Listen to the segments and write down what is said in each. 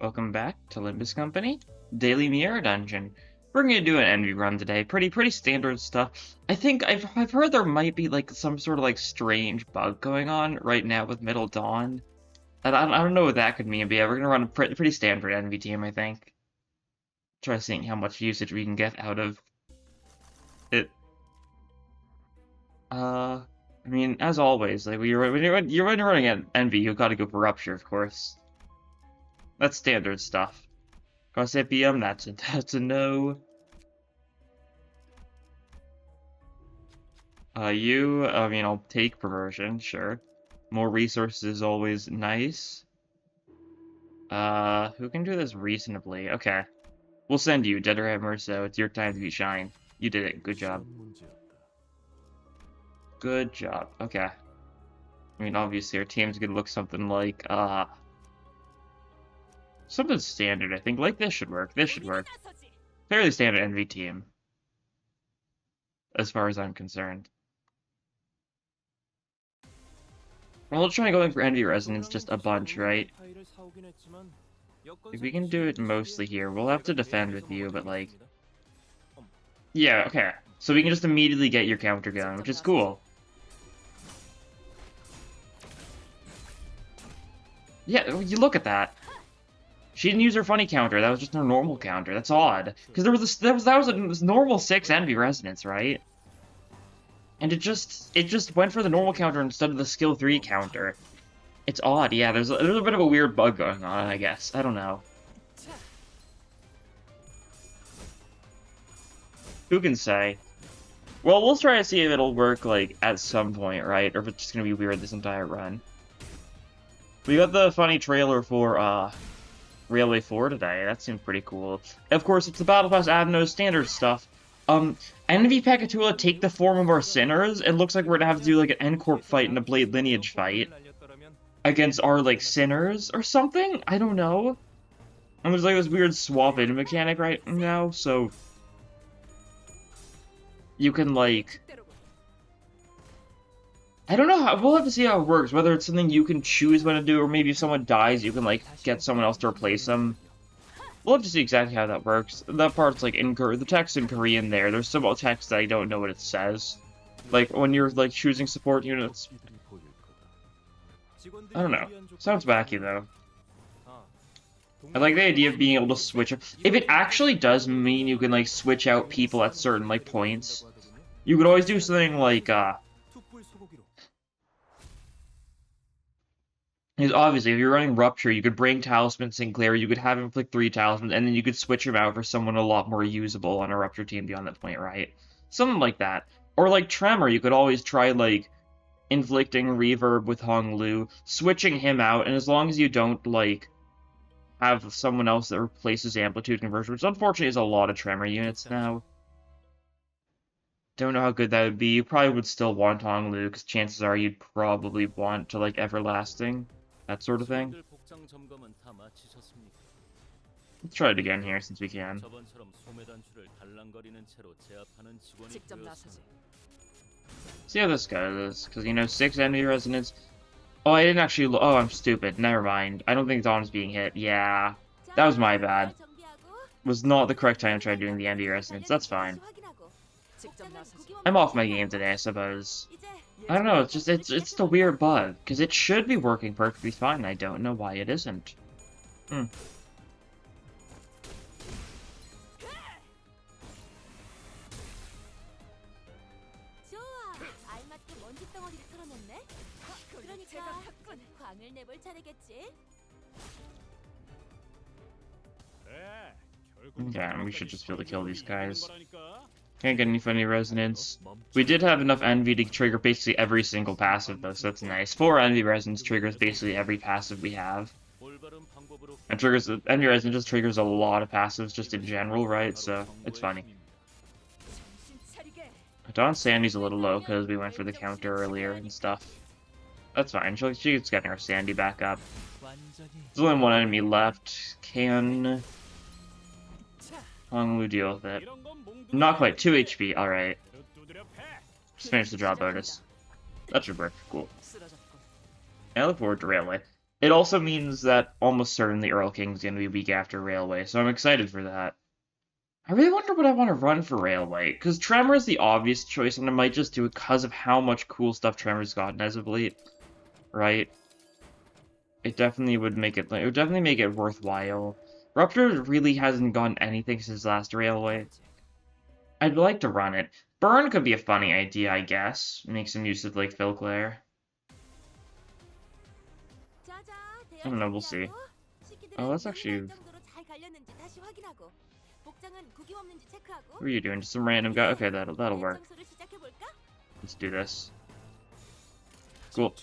Welcome back to Limbus Company, Daily Mirror Dungeon. We're gonna do an envy run today. Pretty standard stuff. I think I've heard there might be like some sort of like strange bug going on right now with Middle Dawn. And I don't know what that could mean, but yeah, we're gonna run a pretty standard envy team, I think. Try seeing how much usage we can get out of it. I mean, as always, like when you're running an envy, you gotta go for rupture, of course. That's standard stuff. Gossipium, that's a no. I mean, I'll take perversion, sure. More resources is always nice. Who can do this reasonably? Okay. We'll send you, Dead or Hammer, so it's your time to shine. You did it, good job. Good job, okay. I mean, obviously our team's gonna look something like, something standard, I think. Like, this should work. This should work. Fairly standard envy team. As far as I'm concerned. Well, we'll try going for envy resonance just a bunch, right? If we can do it mostly here, we'll have to defend with you, but like... Yeah, okay. So we can just immediately get your counter going, which is cool. Yeah, you look at that. She didn't use her funny counter. That was just her normal counter. That's odd, because that was a normal 6 envy resonance, right? And it just went for the normal counter instead of the skill 3 counter. It's odd. Yeah, there's a bit of a weird bug going on, I guess. I don't know. Who can say? Well, we'll try to see if it'll work like at some point, right? Or if it's just gonna be weird this entire run. We got the funny trailer for Railway 4 today. That seemed pretty cool. Of course, it's the Battle Pass Avno standard stuff. Envy Pekatula take the form of our sinners. It looks like we're gonna have to do like an N-Corp fight and a Blade Lineage fight against our like sinners or something. I don't know. And there's like this weird swap-in mechanic right now, so you can like, I don't know how, we'll have to see how it works, whether it's something you can choose when to do, or maybe if someone dies, you can, like, get someone else to replace them. We'll have to see exactly how that works. That part's, like, the text in Korean there. There's some text that I don't know what it says. Like, when you're, like, choosing support units. I don't know. Sounds wacky, though. I like the idea of being able to switch. If it actually does mean you can, like, switch out people at certain, like, points, you could always do something like, because obviously, if you're running Rupture, you could bring Talisman Sinclair, you could have him flick 3 Talismans, and then you could switch him out for someone a lot more usable on a Rupture team beyond that point, right? Something like that. Or like Tremor, you could always try, like, inflicting Reverb with Hong Lu, switching him out, and as long as you don't, like, have someone else that replaces Amplitude Conversion, which unfortunately is a lot of Tremor units now. Don't know how good that would be. You probably would still want Hong Lu, because chances are you'd probably want to, like, Everlasting. That sort of thing. Let's try it again here, since we can. See how this goes, because, you know, 6 enemy resonance. Oh, I didn't actually. Oh, I'm stupid. Never mind. I don't think Dawn's being hit. Yeah. That was my bad. Was not the correct time to try doing the enemy resonance. That's fine. I'm off my game today, I suppose. I don't know, it's the weird bug, because it should be working perfectly fine, I don't know why it isn't. Okay, we should just be able to kill these guys. Can't get any funny resonance. We did have enough envy to trigger basically every single passive, though, so that's nice. 4 envy resonance triggers basically every passive we have. And envy resonance just triggers a lot of passives just in general, right? So it's funny. Dawn Sandy's a little low because we went for the counter earlier and stuff. That's fine. She's getting her Sandy back up. There's only one enemy left. Can Hong Lu deal with it? Not quite. 2 HP. Alright. Just finish the job bonus. That should work. Cool. I look forward to Railway. It also means that almost certainly Earl King's going to be weak after Railway, so I'm excited for that. I really wonder what I want to run for Railway, because Tremor is the obvious choice, and I might just do it because of how much cool stuff Tremor's gotten as of late, right? It definitely would make it, it would definitely make it worthwhile. Rupture really hasn't gotten anything since last Railway. I'd like to run it. Burn could be a funny idea, I guess. Make some use of, like, Philclair. I don't know, we'll see. Oh, that's actually... What are you doing? Just some random guy? Okay, that'll work. Let's do this. Cool.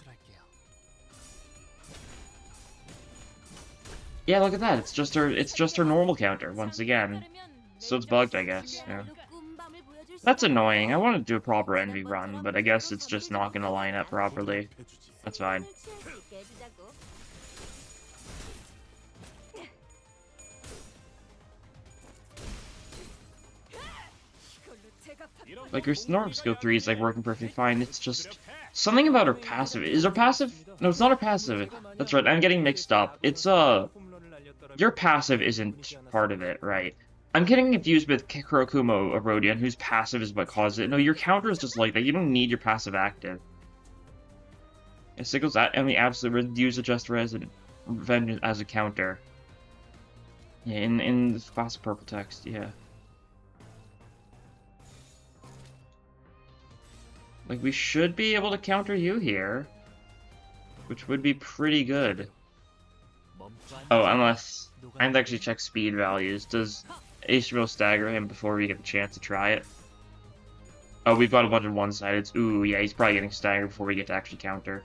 Yeah, look at that. It's just her normal counter once again. So it's bugged, I guess. Yeah. That's annoying. I want to do a proper envy run, but I guess it's just not going to line up properly. That's fine. Like, her Norm Skill 3 is, like, working perfectly fine. It's just... Something about her passive. Is her passive? No, it's not her passive. That's right, I'm getting mixed up. It's, your passive isn't part of it, right? I'm getting confused with Kurokumo Erodion, whose passive is what causes it. No, your counter is just like that. You don't need your passive active. It signals that and the absolute use of Just Vengeance as a counter. Yeah, in this classic purple text, yeah. Like, we should be able to counter you here, which would be pretty good. Oh, unless I have to actually check speed values. Does HBO stagger him before we get the chance to try it? Oh, we've got a bunch of one-sideds. Ooh, yeah, he's probably getting staggered before we get to actually counter.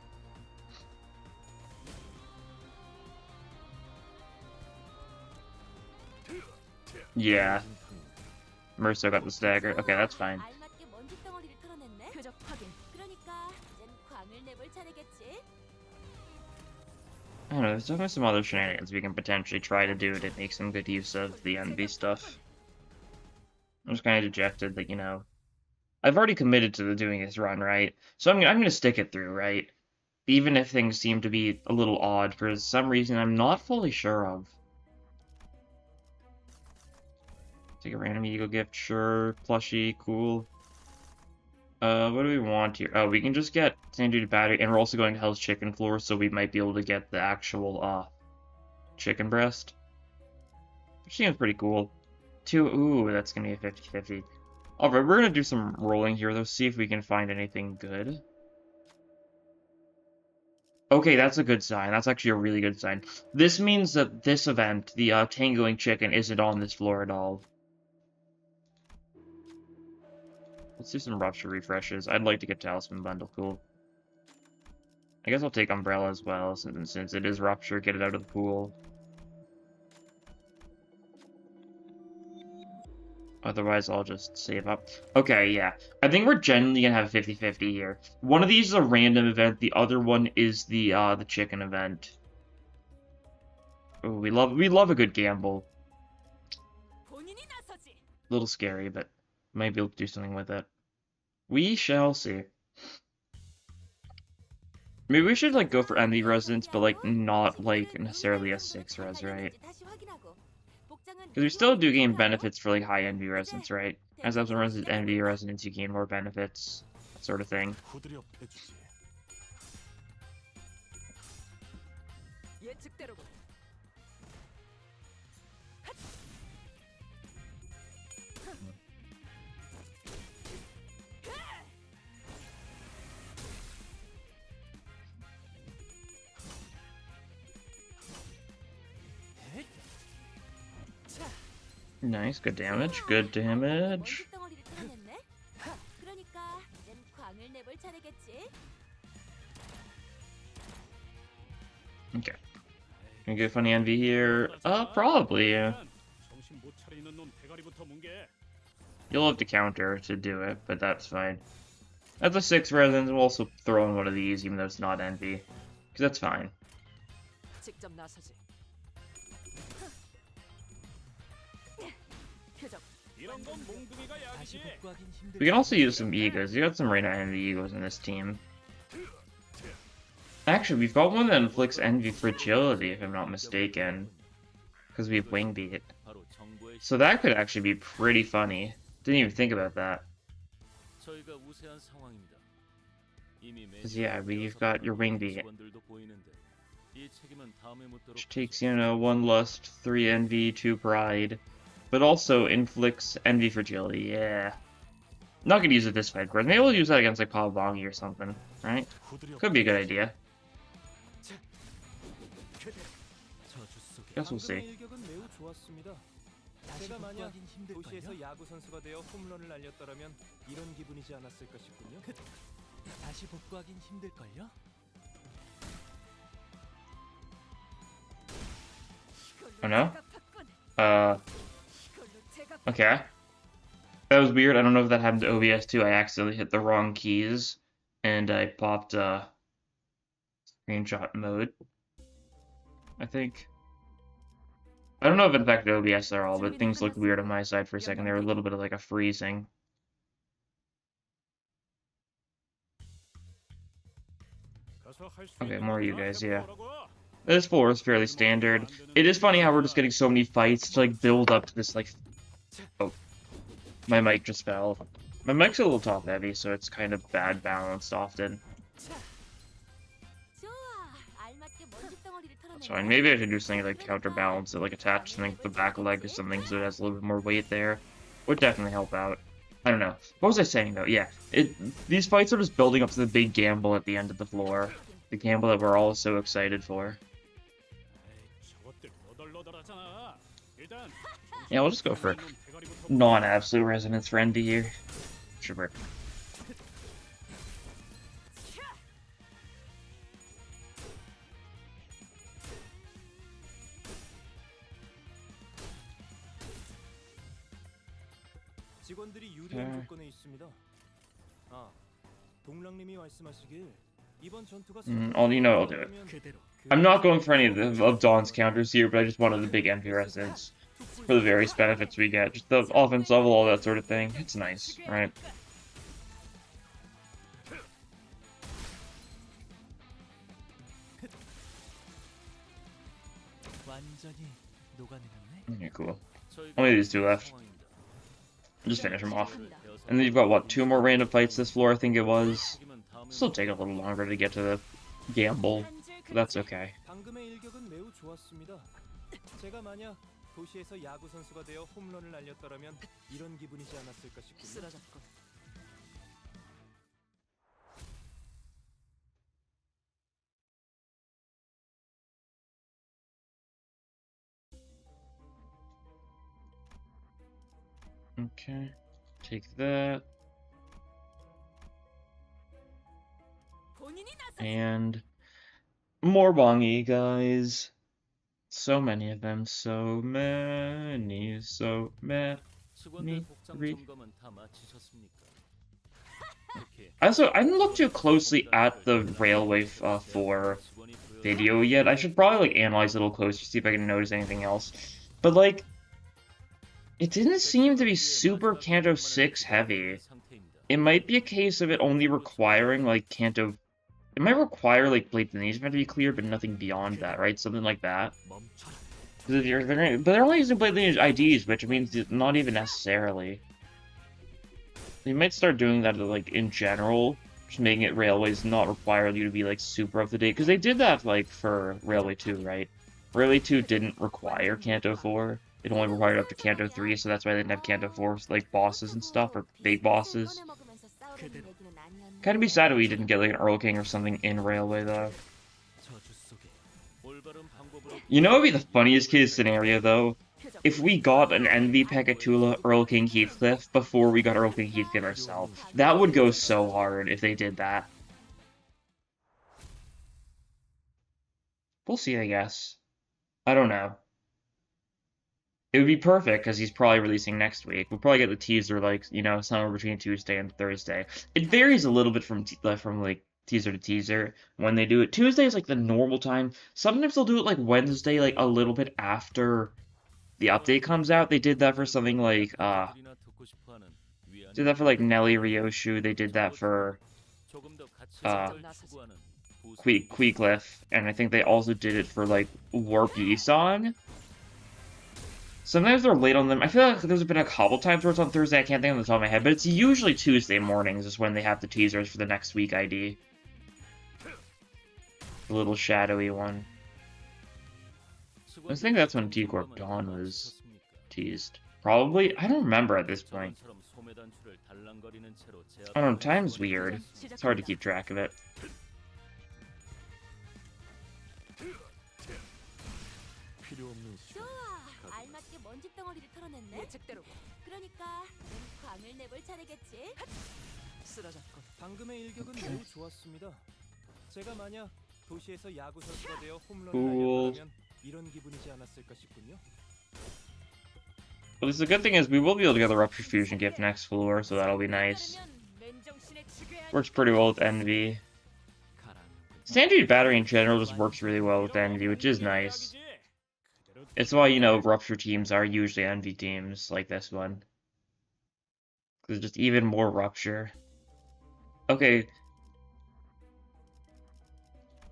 Yeah. Mercer got the stagger. Okay, that's fine. I don't know, there's definitely some other shenanigans we can potentially try to do to make some good use of the envy stuff. I'm just kind of dejected that, you know, I've already committed to doing this run, right? So I'm gonna stick it through, right? Even if things seem to be a little odd for some reason I'm not fully sure of. Take a random E.G.O gift, sure. Plushie, cool. What do we want here? Oh, we can just get Sanduty Battery, and we're also going to Hell's Chicken Floor, so we might be able to get the actual, chicken breast. Which seems pretty cool. Ooh, that's gonna be a 50-50. Alright, we're gonna do some rolling here, though, see if we can find anything good. Okay, that's a good sign. That's actually a really good sign. This means that this event, the, Tangoing Chicken, isn't on this floor at all. Let's do some Rupture refreshes. I'd like to get Talisman Bundle, cool. I guess I'll take Umbrella as well, since it is Rupture, get it out of the pool. Otherwise, I'll just save up. Okay, yeah. I think we're generally gonna have 50-50 here. One of these is a random event, the other one is the chicken event. Ooh, we love a good gamble. A little scary, but might be able to do something with it. We shall see. Maybe we should, like, go for Envy Resonance, but, like, not, like, necessarily a 6 res, right? Because we still do gain benefits for, like, high Envy Resonance, right? As someone runs Envy Resonance, you gain more benefits, that sort of thing. Nice, good damage, good damage. Okay. Can we get funny envy here? Probably, yeah. You'll have to counter to do it, but that's fine. That's a 6 resonance, we'll also throw in one of these, even though it's not envy. Because that's fine. We can also use some E.G.Os. You got some Ruina and the E.G.Os in this team. Actually, we've got one that inflicts envy fragility, if I'm not mistaken, because we have wing beat. So that could actually be pretty funny. Didn't even think about that. Because yeah, you've got your wing beat. Which takes, you know, 1 lust, 3 envy, 2 pride. But also inflicts envy fragility, yeah. Not gonna use it this fight, of course. Maybe we'll use that against like Pavongi or something, right? Could be a good idea. Guess we'll see. 제가 만약 도시에서 야구 선수가 되어 홈런을 날렸더라면 이런 기분이지 않았을까 싶군요. 다시 복구하긴 힘들걸요? Oh no? Okay. That was weird. I don't know if that happened to OBS too. I accidentally hit the wrong keys and I popped screenshot mode, I think. I don't know if it affected OBS at all, but things looked weird on my side for a second. There were a little bit of like a freezing. Okay, more of you guys, yeah. This floor is fairly standard. It is funny how we're just getting so many fights to like build up to this like... Oh. My mic just fell. My mic's a little top heavy, so it's kind of bad balanced often. That's fine. Maybe I should do something like counterbalance it, like attach something to the back leg or something so it has a little bit more weight there. Would definitely help out. I don't know. What was I saying though? Yeah, these fights are just building up to the big gamble at the end of the floor. The gamble that we're all so excited for. Yeah, we'll just go for non-absolute resonance for envy here. Should work. 직원들이 유리한 조건에 있습니다. 아, 동랑님이 말씀하시길 이번 전투가 You know, I'll do it. I'm not going for any of Dawn's counters here, but I just wanted the big envy resonance for the various benefits we get. Just the offense level, all that sort of thing. It's nice, right? Okay, cool. Only these 2 left. Just finish them off. And then you've got, what, 2 more random fights this floor, I think it was. Still take a little longer to get to the gamble, but that's okay. 도시에서 야구 선수가 되어 홈런을 날렸더라면 이런 기분이지 않았을까 싶군요. Okay, take that. And more bongy, guys. So many of them, so many. Also, I didn't look too closely at the Railway 4 video yet. I should probably, like, analyze it a little closer, see if I can notice anything else. But, like, it didn't seem to be super Canto 6 heavy. It might be a case of it only requiring, like, Canto... It might require, like, Blade Lineage to be clear, but nothing beyond that, right? Something like that. But they're only using Blade Lineage IDs, which means not even necessarily. They might start doing that, like, in general, just making it Railways not require you to be, like, super up-to-date. Because they did that, like, for Railway 2, right? Railway 2 didn't require Canto 4. It only required up to Canto 3, so that's why they didn't have Canto 4, like, bosses and stuff, or big bosses. Kind of be sad if we didn't get, like, an Earl King or something in Railway, though. You know what would be the funniest case scenario, though? If we got an Envy Pekatula Earl King Heathcliff before we got Earl King Heathcliff ourselves. That would go so hard if they did that. We'll see, I guess. I don't know. It would be perfect, because he's probably releasing next week. We'll probably get the teaser, like, you know, somewhere between Tuesday and Thursday. It varies a little bit from like, teaser to teaser when they do it. Tuesday is, like, the normal time. Sometimes they'll do it, like, Wednesday, like, a little bit after the update comes out. They did that for something like, did that for, like, Nelly Ryoshu. They did that for, Queecliff, and I think they also did it for, like, Warp Yisong. Sometimes they're late on them. I feel like there's been a couple times where it's on Thursday. I can't think on the top of my head, but it's usually Tuesday mornings is when they have the teasers for the next week ID. The little shadowy one. I think that's when T-Corp Dawn was teased. Probably? I don't remember at this point. I don't know, time's weird. It's hard to keep track of it. 알맞게 먼지 덩어리를 털어냈네. 예측대로. 그러니까 광을 내볼 차례겠지. 쓰라잡건. 방금의 일격은 매우 좋았습니다. 제가 만약 도시에서 야구 선수가 되어 홈런을 날렸다면 이런 기분이지 않았을까 싶군요. Well, the good thing is we will be able to get the Rupture Fusion gift next floor, so that'll be nice. Works pretty well with Envy. Standard Battery in general just works really well with Envy, which is nice. It's why, you know, Rupture teams are usually Envy teams, like this one. There's just even more Rupture. Okay.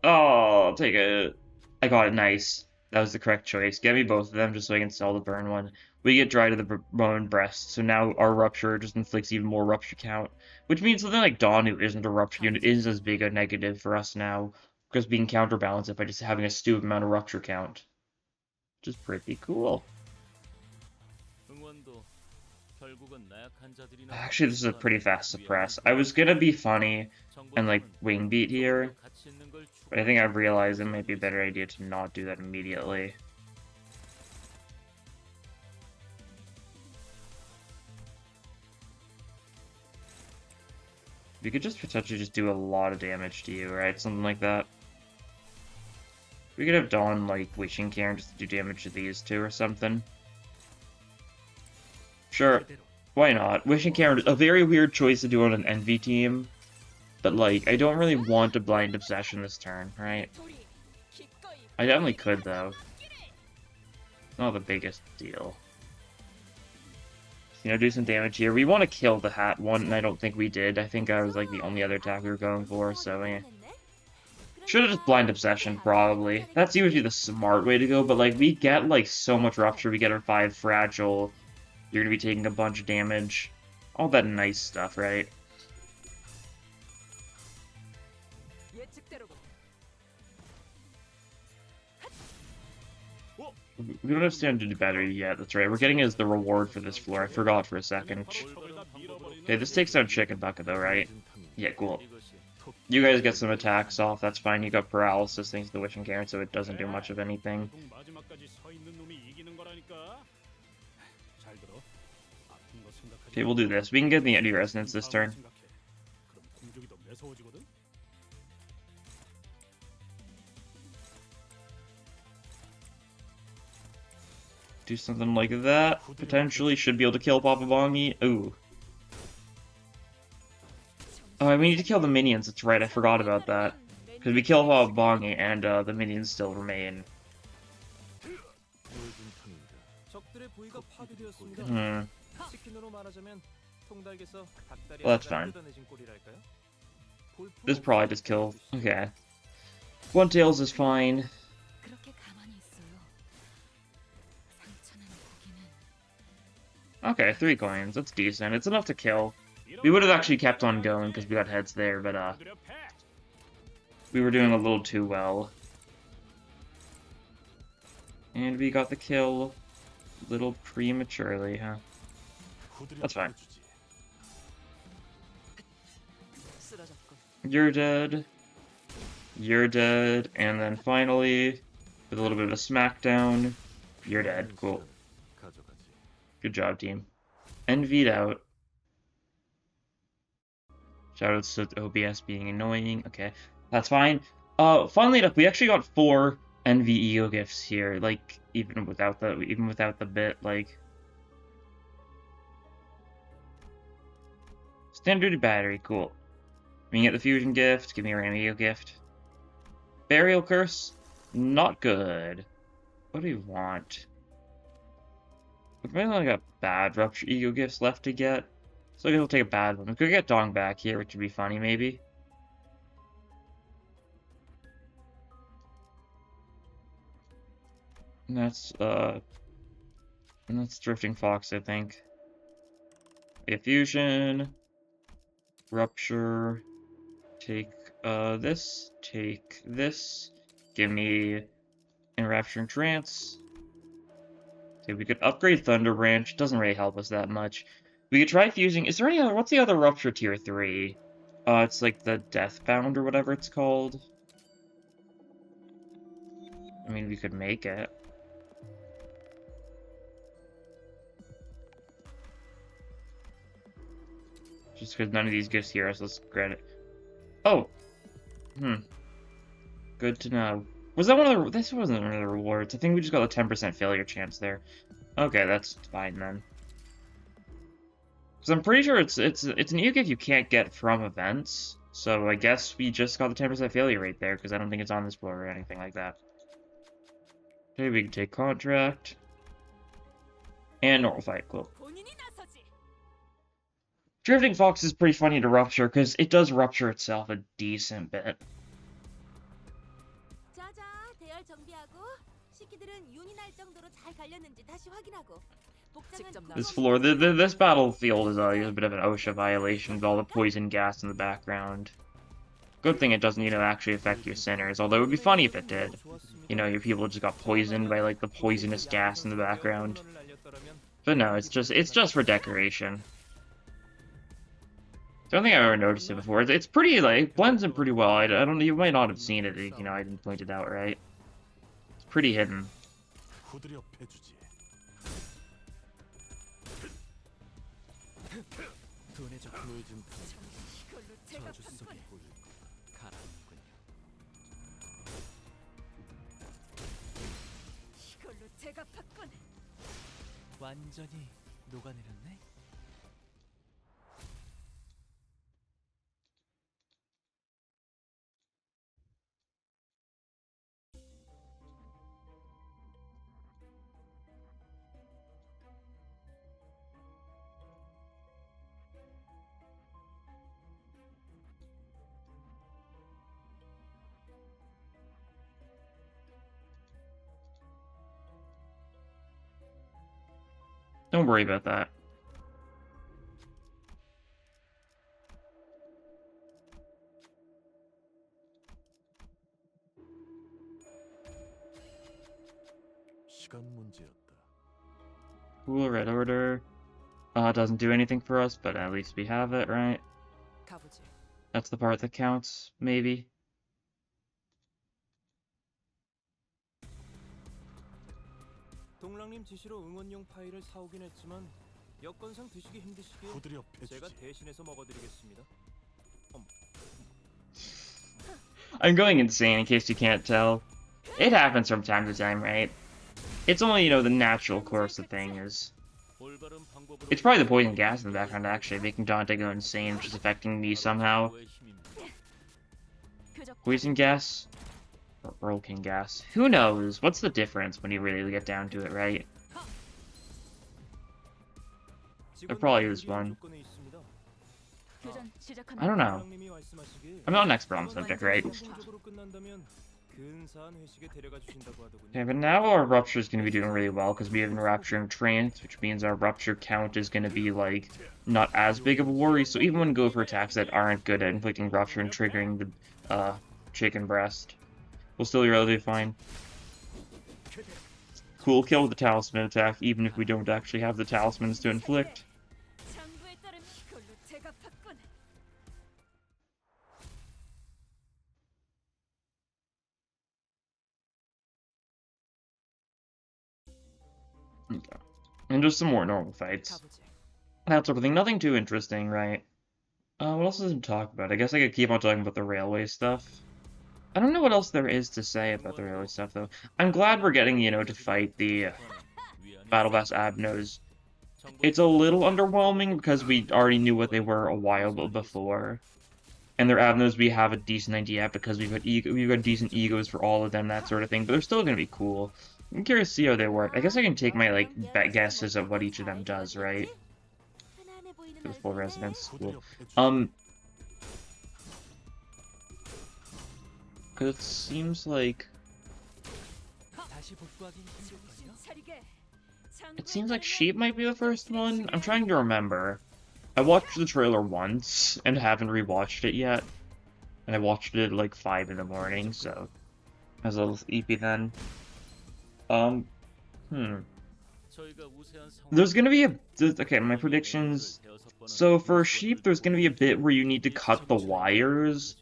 Oh, I'll take it. I got it, nice. That was the correct choice. Get me both of them just so I can sell the burn one. We get dry to the bone breast, so now our Rupture just inflicts even more Rupture count. Which means something like Dawn, who isn't a Rupture unit, is as big a negative for us now, because being counterbalanced it by just having a stupid amount of Rupture count. Which is pretty cool. Actually, this is a pretty fast suppress. I was gonna be funny and like wing beat here, but I think I've realized it might be a better idea to not do that immediately. You could just potentially just do a lot of damage to you, right? Something like that. We could have Dawn, like, Wishing Cairn just to do damage to these two or something. Sure, why not? Wishing Cairn is a very weird choice to do on an Envy team, but, like, I don't really want to Blind Obsession this turn, right? I definitely could, though. Not the biggest deal. You know, do some damage here. We want to kill the Hat one, and I don't think we did. I think I was, like, the only other attack we were going for, so, yeah. Should have just Blind Obsession, probably. That's usually the smart way to go, but, like, we get, like, so much Rupture. We get our 5 Fragile. You're gonna be taking a bunch of damage. All that nice stuff, right? We don't have Standard Battery yet, that's right. We're getting as the reward for this floor. I forgot for a second. Okay, this takes down Chicken Bucket though, right? Yeah, cool. You guys get some attacks off, that's fine. You got Paralysis thanks to the Wishing Cairn, so it doesn't do much of anything. Okay, we'll do this. We can get the Anti-Resonance this turn. Do something like that. Potentially should be able to kill Papa Bongi. Ooh. Oh, we need to kill the minions. That's right. I forgot about that. Because we kill Papa Bongi and the minions still remain. Well, that's fine. This probably just kill. Okay. One Tails is fine. Okay, 3 coins. That's decent. It's enough to kill. We would have actually kept on going because we got heads there, but we were doing a little too well. And we got the kill a little prematurely, huh? That's fine. You're dead. You're dead. And then finally, with a little bit of a smackdown, you're dead. Cool. Good job, team. Envied out. Shoutouts to OBS being annoying. Okay, that's fine. Funnily enough, we actually got 4 Envy E.G.O gifts here. Like, even without the bit, like. Standard Battery, cool. We can get the Fusion gift. Give me a Ram E.G.O gift. Burial Curse, not good. What do we want? We've really only got bad Rupture E.G.O gifts left to get. So I guess we'll take a bad one. We could get Dong back here, which would be funny, maybe. And that's Drifting Fox, I think. A fusion, rupture, take this, take this, give me Enrapturing Trance. Okay, we could upgrade Thunder Branch, doesn't really help us that much. We could try fusing, is there any other, what's the other Rupture tier 3? It's like the Deathbound or whatever it's called. I mean, we could make it. Just because none of these gifts here, so let's grant it. Oh! Good to know. Was that one of the... This wasn't one of the rewards. I think we just got a 10% failure chance there. Okay, that's fine then. Because I'm pretty sure it's an E.G.O gift you can't get from events. So I guess we just got the 10% failure rate there, because I don't think it's on this floor or anything like that. Okay, we can take Contract. And Normal Fight, cool. Drifting Fox is pretty funny to rupture, because it does rupture itself a decent bit. 자자, 대열 정비하고 식기들은 윤이 날 정도로 잘 갈렸는지 다시 확인하고 복장은 This floor, this battlefield is a bit of an OSHA violation with all the poison gas in the background. Good thing it doesn't, actually affect your sinners, although it would be funny if it did. Your people just got poisoned by, like, the poisonous gas in the background. But no, it's just for decoration. I don't think I've ever noticed it before. It's pretty, like, it blends in pretty well. I don't, you might not have seen it, I didn't point it out, right? It's pretty hidden. 완전히 녹아내렸네. Don't worry about that. Cool, Red Order. Doesn't do anything for us, but at least we have it, right? That's the part that counts, maybe. 동랑님 지시로 응원용 파이를 사오긴 했지만 여건상 드시기 힘드시게 제가 대신해서 먹어드리겠습니다. I'm going insane in case you can't tell. It happens from time to time, right? It's only, the natural course of things. It's probably the poison gas in the background, actually, making Dante go insane, which is affecting me somehow. Poison gas? Or broken gas? Who knows? What's the difference when you really get down to it, right? There probably is one. I don't know. I'm not an expert on the subject, right? Okay, but now our Rupture is going to be doing really well because we have Enrapturing Trance, which means our Rupture count is going to be, like, not as big of a worry. So even when we go for attacks that aren't good at inflicting Rupture and triggering the chicken breast, we'll still be relatively fine. Cool kill with the Talisman attack, even if we don't actually have the Talismans to inflict. Okay. And just some more normal fights. That sort of thing. Nothing too interesting, right? What else is to talk about? I guess I could keep on talking about the railway stuff. I don't know what else there is to say about the railway stuff, though. I'm glad we're getting, to fight the Battle Bass Abnos. It's a little underwhelming because we already knew what they were a while before. And their Abnos we have a decent idea because we've got decent E.G.Os for all of them, that sort of thing. But they're still going to be cool. I'm curious to see how they work. I guess I can take my, like, guesses of what each of them does, right? For the full residence. Cool. Because it seems like... It seems like sheep might be the first one. I'm trying to remember. I watched the trailer once and haven't rewatched it yet. And I watched it at like 5 in the morning, so I was a little sleepy then. There's gonna be okay, my predictions. So for sheep, there's gonna be a bit where you need to cut the wires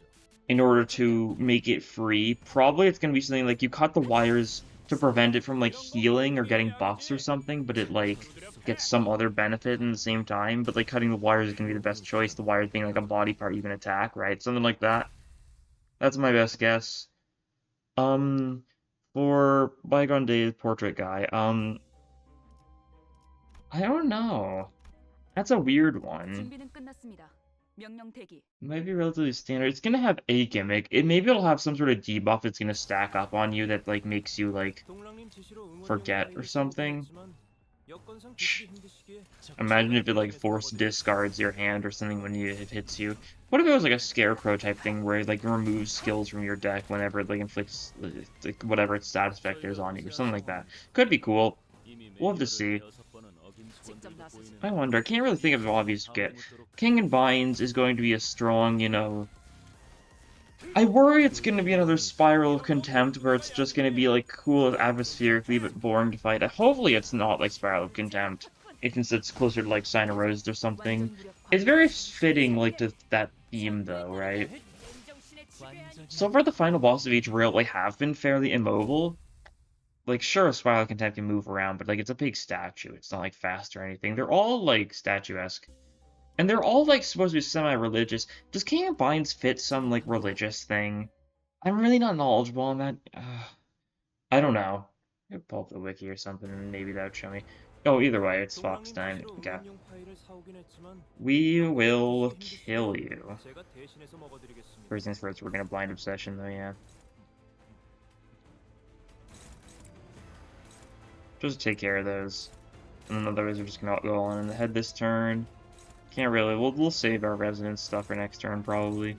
in order to make it free. Probably it's gonna be something like you cut the wires to prevent it from like healing or getting buffs or something, but it like gets some other benefit in the same time. But like cutting the wires is gonna be the best choice. The wires being like a body part you can attack, right? Something like that. That's my best guess. For Bygone Days portrait guy, I don't know. That's a weird one. Might be relatively standard. It's gonna have a gimmick. Maybe it'll have some sort of debuff that's gonna stack up on you that like makes you like forget or something. Imagine if it like force discards your hand or something when it hits you. What if it was like a scarecrow type thing where it like removes skills from your deck whenever it like inflicts like whatever its status effect is on you or something like that? Could be cool. We'll have to see. I wonder. I can't really think of an obvious get. King and Binds is going to be a strong, you know. I worry it's going to be another Spiral of Contempt where it's just going to be like cool atmospherically but boring to fight. Hopefully it's not like Spiral of Contempt. Since it's closer to like Sign of Roses or something. It's very fitting like to that theme though, right? So far the final boss of each railway have been fairly immobile. Like, sure, Spiral of Contempt can move around, but, like, it's a big statue. It's not, like, fast or anything. They're all, like, statuesque. And they're all, like, supposed to be semi-religious. Does King of Binds fit some, like, religious thing? I'm really not knowledgeable on that. I don't know. I'll pull up the wiki or something, and maybe that would show me. Oh, either way, it's Fox time. Okay. We will kill you. First things first, we're gonna blind obsession, though, yeah. Just take care of those. And then otherwise we're just gonna go on in the head this turn. Can't really. We'll save our resonance stuff for next turn, probably.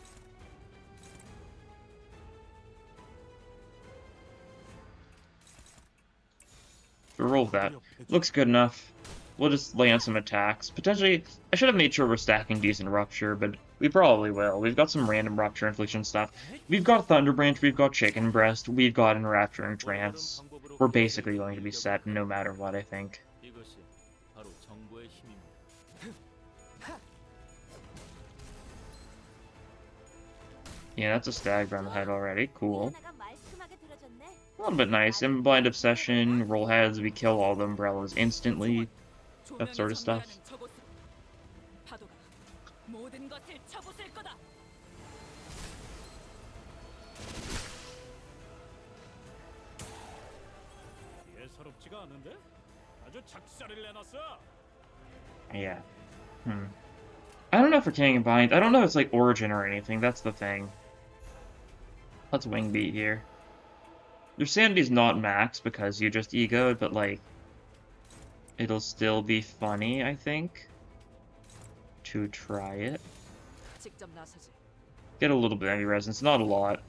We'll roll with that. Looks good enough. We'll just lay on some attacks. Potentially, I should have made sure we're stacking decent Rupture, but we probably will. We've got some random Rupture Infliction stuff. We've got Thunder Branch, we've got Chicken Breast, we've got Enrapturing Trance. We're basically going to be set no matter what, I think. Yeah, that's a stagger on the head already. Cool. A little bit nice. In Blind Obsession, roll heads, we kill all the umbrellas instantly. That sort of stuff. Yeah. I don't know for King and Bind. I don't know if it's like Origin or anything. That's the thing. Let's wing beat here. Your sanity's not max because you just egoed, but like it'll still be funny, I think, to try it. Get a little bit of heavy resonance, not a lot.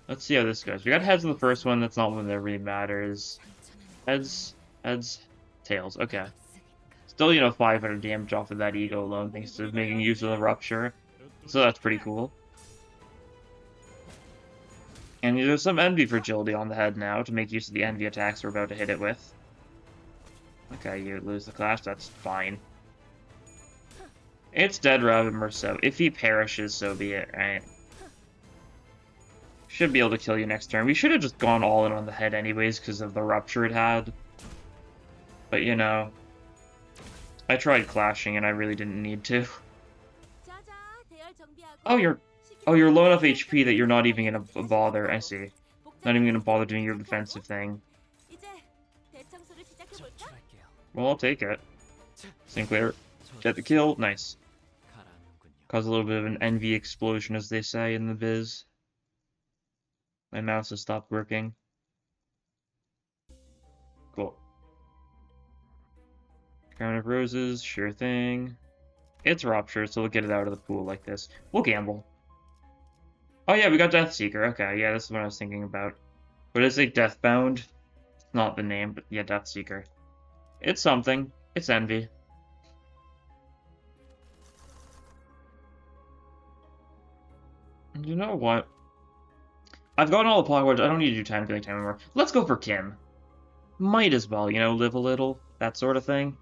Let's see how this goes. We got heads on the first one. That's not one that really matters. Heads, tails. Okay. Still, you know, 500 damage off of that E.G.O alone, thanks to making use of the Rupture. So that's pretty cool. And there's some Envy Fragility on the head now to make use of the Envy attacks we're about to hit it with. Okay, you lose the clash, that's fine. It's dead, Ravenmer, so if he perishes, so be it, right? Should be able to kill you next turn. We should have just gone all in on the head anyways because of the Rupture it had. But, you know, I tried clashing and I really didn't need to. Oh, you're low enough HP that you're not even gonna bother. I see. Not even gonna bother doing your defensive thing. Well, I'll take it. Sinclair, get the kill. Nice. Cause a little bit of an envy explosion, as they say in the biz. My mouse has stopped working. Cool. Crown of Roses, sure thing. It's Rupture, so we'll get it out of the pool like this. We'll gamble. Oh yeah, we got Deathseeker. Okay, yeah, this is what I was thinking about. What is it? Deathbound? It's not the name, but yeah, Deathseeker. It's something. It's envy. You know what? I've gotten all the Pogwarts. I don't need to do time killing time anymore. Let's go for Kim. Might as well, you know, live a little. That sort of thing.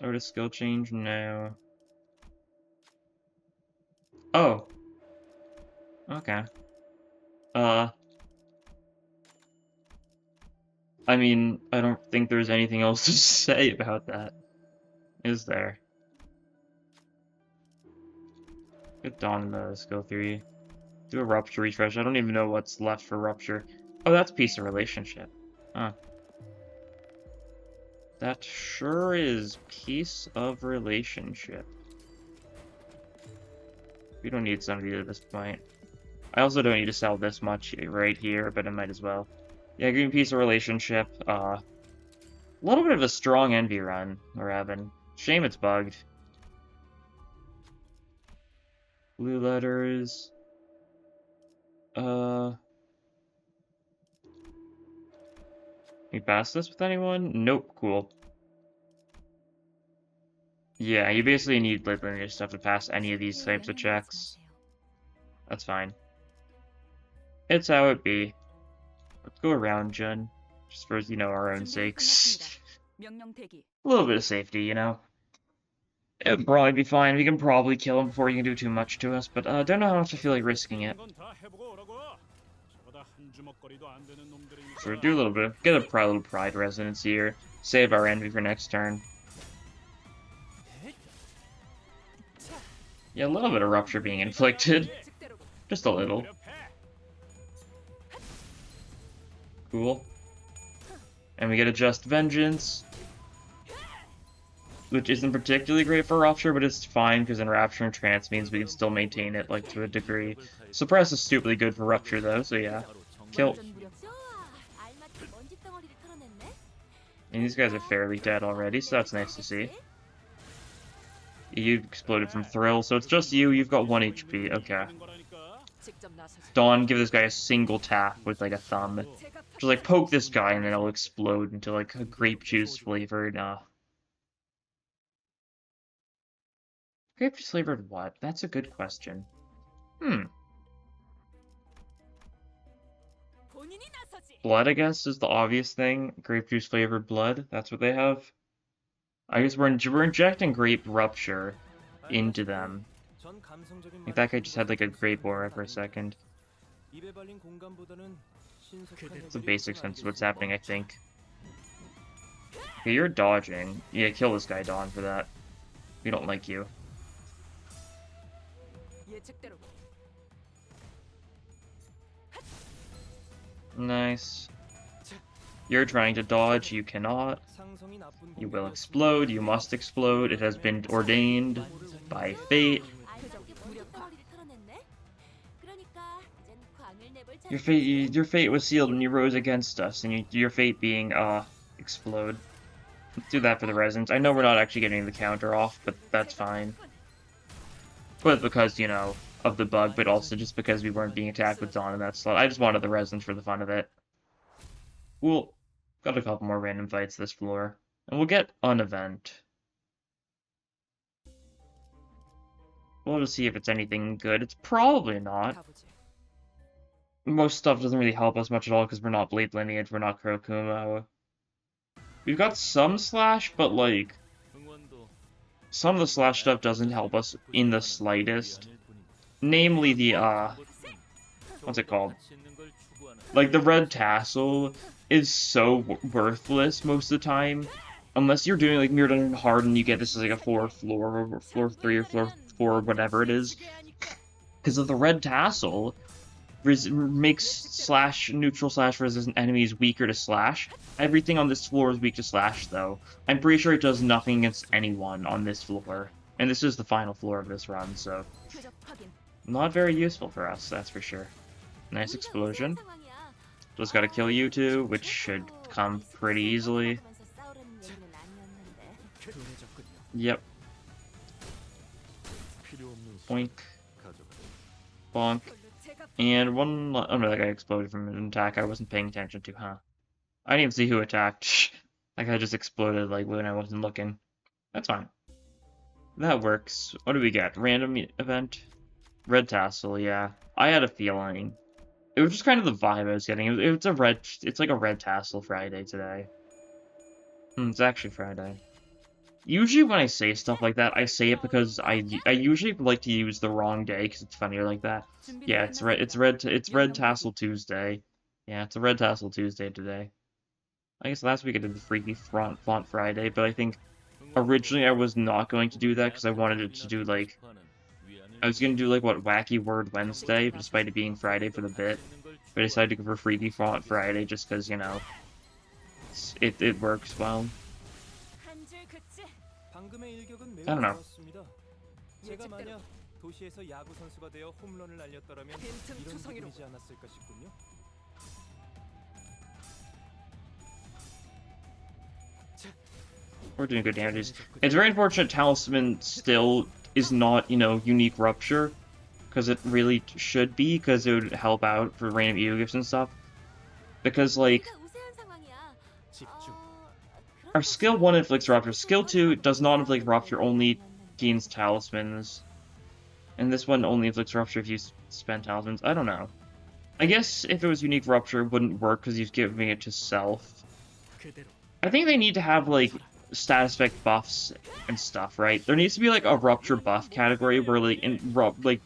Or to skill change? No. Oh. Okay. I mean, I don't think there's anything else to say about that. Is there? Get Dawn in the skill 3. Do a Rupture refresh. I don't even know what's left for Rupture. Oh, that's Peace of Relationship. Huh. That sure is Peace of Relationship. We don't need somebody at this point. I also don't need to sell this much right here, but I might as well. Yeah, Green Peace of Relationship. A little bit of a strong envy run we're having. Shame it's bugged. Blue letters. You pass this with anyone? Nope, cool. Yeah, you basically need like linear stuff to pass any of these types of checks. That's fine. It's how it be. Let's go around, Jun. Just for, you know, our own sakes. A little bit of safety, you know. It would probably be fine. We can probably kill him before he can do too much to us, but don't know how much I feel like risking it. So do a little bit. Get a little pride resonance here. Save our envy for next turn. Yeah, a little bit of rupture being inflicted. Just a little. Cool. And we get a Just Vengeance, which isn't particularly great for Rupture, but it's fine because Enrapture and Trance means we can still maintain it, like, to a degree. Suppress is stupidly good for Rupture, though, so yeah. Kill. And these guys are fairly dead already, so that's nice to see. You exploded from Thrill, so it's just you. You've got 1 HP. Okay. Dawn, give this guy a single tap with, like, a thumb. Just, like, poke this guy, and then it'll explode into, like, a grape juice flavored, Grape juice flavored what? That's a good question. Blood, I guess, is the obvious thing. Grape juice flavored blood. That's what they have. I guess we're injecting grape rupture into them. Like that guy just had like a grape aura for a second. It's a basic sense of what's happening, I think. Okay, you're dodging. Yeah, kill this guy, Dawn, for that. We don't like you. Nice. You're trying to dodge, you cannot. You will explode, you must explode. It has been ordained by fate. Your fate was sealed when you rose against us, and your fate being, explode. Let's do that for the resonance. I know we're not actually getting the counter off, but that's fine. But because, you know, of the bug, but also just because we weren't being attacked with Dawn in that slot. I just wanted the resonance for the fun of it. Cool. Got a couple more random fights this floor. And we'll get an event. We'll just see if it's anything good. It's probably not. Most stuff doesn't really help us much at all because we're not Blade Lineage, we're not Kurokumo. We've got some slash, but like some of the slash stuff doesn't help us in the slightest. Namely the what's it called? Like the red tassel is so worthless most of the time. Unless you're doing like Mirror Dungeon hard and you get this as like a 4th floor or floor 3 or floor 4, whatever it is. Because of the red tassel makes slash neutral slash resistant enemies weaker to slash. Everything on this floor is weak to slash though. I'm pretty sure it does nothing against anyone on this floor. And this is the final floor of this run, so not very useful for us, that's for sure. Nice explosion. Just gotta kill you two, which should come pretty easily. Boink. Bonk. And one... Oh no, that guy exploded from an attack I wasn't paying attention to, huh? I didn't even see who attacked. That guy just exploded, like, when I wasn't looking. That's fine. That works. What do we get? Random event? Red tassel, yeah. I had a feeling. It was just kind of the vibe I was getting. It's like a red tassel Friday today. It's actually Friday. Usually when I say stuff like that, I say it because I usually like to use the wrong day because it's funnier like that. Yeah, it's Red Tassel Tuesday. Yeah, it's a Red Tassel Tuesday today. I guess last week I did the Freaky Font Friday, but I think originally I was not going to do that because I wanted it to do like... I was going to do like what, Wacky Word Wednesday, despite it being Friday for the bit. But I decided to go for Freaky Font Friday just because, you know, it works well. I don't know. 제가 만약 도시에서 야구 선수가 되어 홈런을 날렸더라면 이런 기분이지 않았을까 싶군요. We're doing good damages. It's very unfortunate Talisman still is not, you know, unique rupture, because it really should be, because it would help out for random E.G.O gifts and stuff. Because, like, our skill 1 inflicts rupture, skill 2 does not inflict rupture, only gains talismans. And this one only inflicts rupture if you spend talismans. I don't know. I guess if it was unique rupture, it wouldn't work because he's giving it to self. I think they need to have, like, status effect buffs and stuff, right? There needs to be, like, a rupture buff category where, like,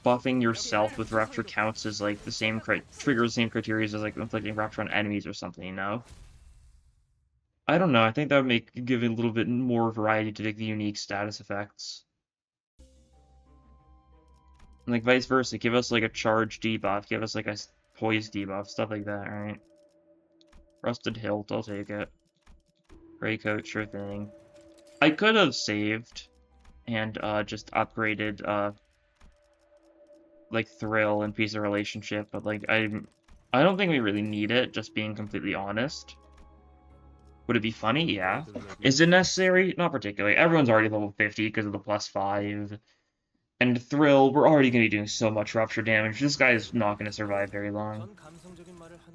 buffing yourself with rupture counts as, like, the same triggers the same criteria as, like, inflicting rupture on enemies or something, you know? I don't know, I think that would give it a little bit more variety to, like, the unique status effects. And, like, vice versa, give us, like, a charge debuff, give us, like, a poise debuff, stuff like that, right? Rusted hilt, I'll take it. Gray coat, sure thing. I could have saved and just upgraded like Thrill and Piece of Relationship, but like I don't think we really need it, just being completely honest. Would it be funny? Yeah. Is it necessary? Not particularly. Everyone's already level 50 because of the +5. And Thrill, we're already going to be doing so much rupture damage. This guy is not going to survive very long.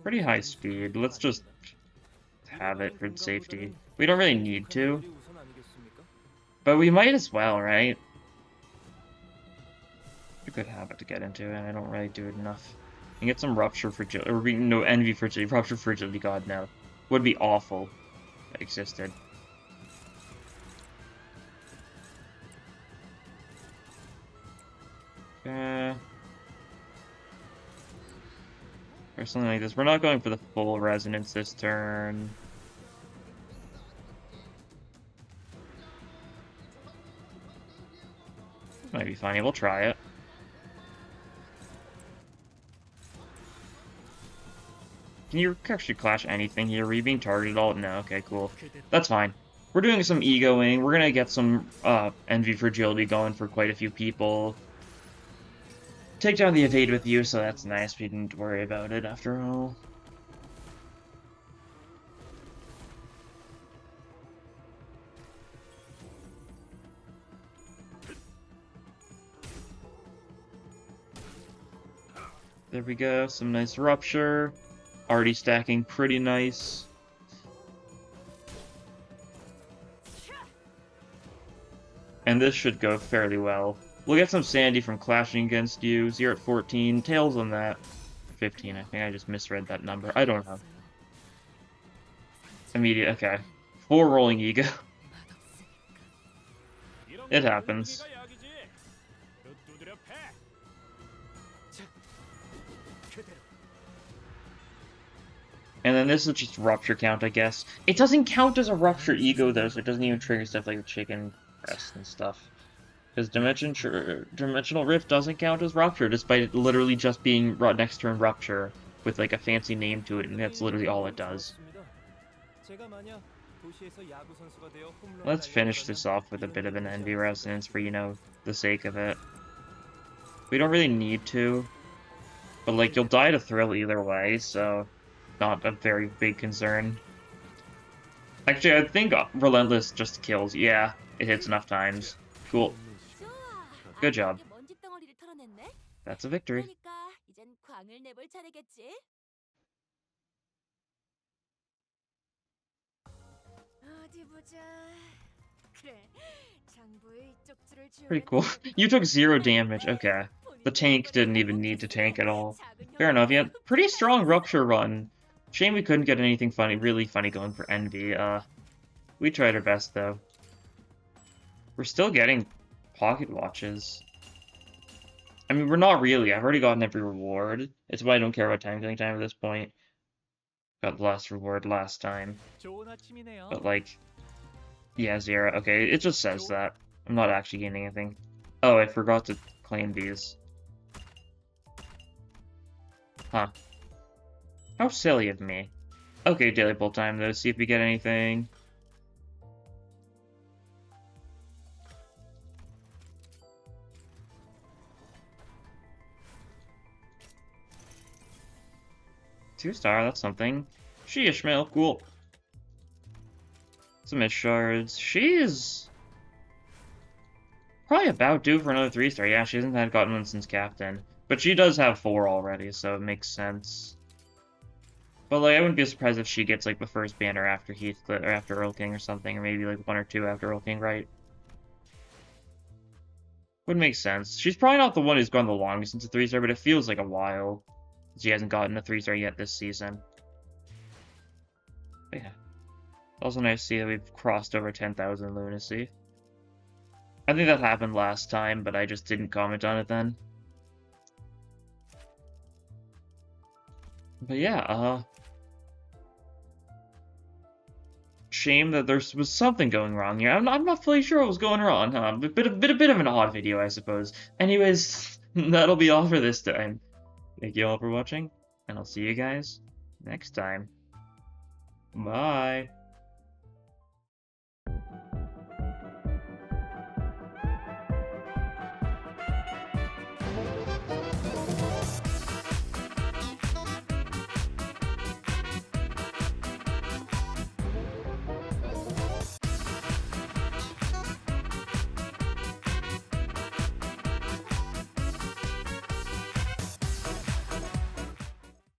Pretty high speed. Let's just have it for safety. We don't really need to, but we might as well, right? It's a good habit to get into, and I don't really do it enough. And get some rupture fragility, or no, envy fragility, rupture fragility, god no. Would be awful if it existed. Or something like this. We're not going for the full resonance this turn. Might be funny, we'll try it. Can you actually clash anything here? Are you being targeted at all? No, okay, cool. That's fine. We're doing some egoing. We're gonna get some envy fragility going for quite a few people. Take down the evade with you, so that's nice. We didn't worry about it after all. There we go, some nice rupture. Already stacking pretty nice. And this should go fairly well. We'll get some sandy from clashing against you. 0 at 14. Tails on that. 15, I think I just misread that number. I don't know. Immediate, okay. 4 rolling ego. It happens. And then this is just rupture count, I guess. It doesn't count as a rupture ego, though, so it doesn't even trigger stuff like the chicken breast and stuff. Because Dimensional Rift doesn't count as rupture, despite it literally just being next turn rupture, with like a fancy name to it, and that's literally all it does. Let's finish this off with a bit of an envy resonance for, you know, the sake of it. We don't really need to, but like, you'll die to Thrill either way, so not a very big concern. Actually, I think Relentless just kills. Yeah, it hits enough times. Cool. Good job. That's a victory. 그러니까 이젠 광을 내볼 차례겠지? 어디 보자. 그래. 장부의 쪽지를 Pretty cool. You took 0 damage. Okay. The tank didn't even need to tank at all. Fair enough. Yeah, pretty strong rupture run. Shame we couldn't get anything funny, really funny going for Envy. We tried our best though. We're still getting pocket watches. I mean, we're not really. I've already gotten every reward. It's why I don't care about time killing time at this point. Got the last reward last time. 좋은 아침이네요. But like, yeah, 0. Okay, it just says that. I'm not actually gaining anything. Oh, I forgot to claim these. Huh. How silly of me. Okay, daily pull time though, see if we get anything. Two-star, that's something. She Ishmael, cool. Some Ish shards. She's probably about due for another 3-star. Yeah, she hasn't had gotten one since Captain. But she does have 4 already, so it makes sense. But like, I wouldn't be surprised if she gets like the first banner after Heathcliff or after Earl King or something, or maybe like 1 or 2 after Earl King, right? Would make sense. She's probably not the one who's gone the longest into 3-star, but it feels like a while. She hasn't gotten a 3-star yet this season. But yeah. Also nice to see that we've crossed over 10,000 lunacy. I think that happened last time, but I just didn't comment on it then. But yeah, shame that there was something going wrong here. I'm not fully sure what was going wrong, huh? A bit of an odd video, I suppose. Anyways, that'll be all for this time. Thank you all for watching, and I'll see you guys next time. Bye!